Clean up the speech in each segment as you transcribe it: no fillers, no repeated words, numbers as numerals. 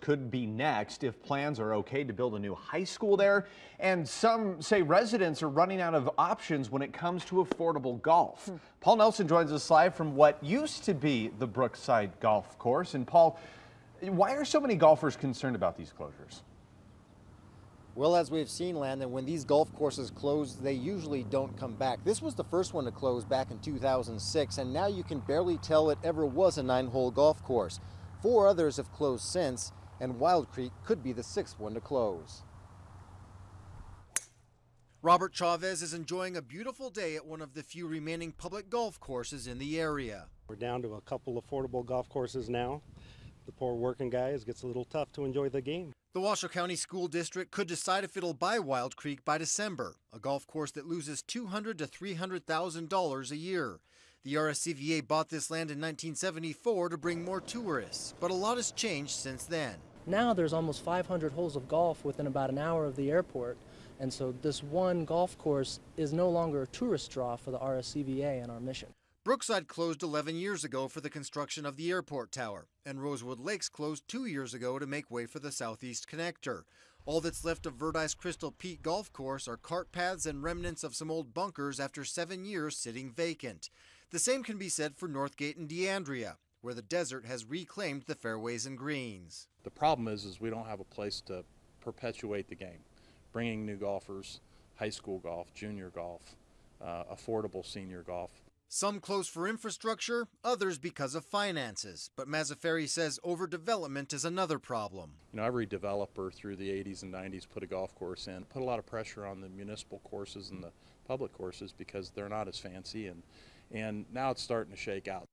could be next if plans are okay to build a new high school there. And some say residents are running out of options when it comes to affordable golf. Paul Nelson joins us live from what used to be the Brookside Golf Course. And Paul, why are so many golfers concerned about these closures? Well, as we've seen, Landon, when these golf courses close, they usually don't come back. This was the first one to close back in 2006, and now you can barely tell it ever was a 9-hole golf course. 4 others have closed since, and Wild Creek could be the 6th one to close. Robert Chavez is enjoying a beautiful day at one of the few remaining public golf courses in the area. We're down to a couple affordable golf courses now. The poor working guys gets a little tough to enjoy the game. The Washoe County School District could decide if it'll buy Wild Creek by December, a golf course that loses $200,000 to $300,000 a year. The RSCVA bought this land in 1974 to bring more tourists, but a lot has changed since then. Now there's almost 500 holes of golf within about an hour of the airport, and so this one golf course is no longer a tourist draw for the RSCVA and our mission. Brookside closed 11 years ago for the construction of the airport tower, and Rosewood Lakes closed 2 years ago to make way for the Southeast Connector. All that's left of Verdi's Crystal Peak Golf Course are cart paths and remnants of some old bunkers after 7 years sitting vacant. The same can be said for Northgate and DeAndrea, where the desert has reclaimed the fairways and greens. The problem is we don't have a place to perpetuate the game, bringing new golfers, high school golf, junior golf, affordable senior golf. Some close for infrastructure, others because of finances. But Mazzaferri says overdevelopment is another problem. You know, every developer through the 80s and 90s put a golf course in, put a lot of pressure on the municipal courses and the public courses because they're not as fancy, and now it's starting to shake out.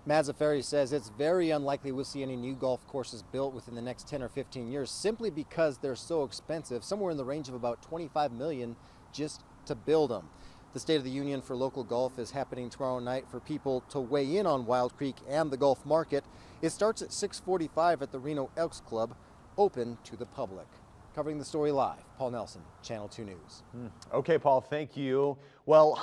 Mazzaferri says it's very unlikely we'll see any new golf courses built within the next 10 or 15 years simply because they're so expensive, somewhere in the range of about $25 million just to build them. The State of the Union for local golf is happening tomorrow night for people to weigh in on Wild Creek and the golf market. It starts at 6:45 at the Reno Elks Club, open to the public. Covering the story live, Paul Nelson, Channel 2 News. Okay, Paul, thank you. Well,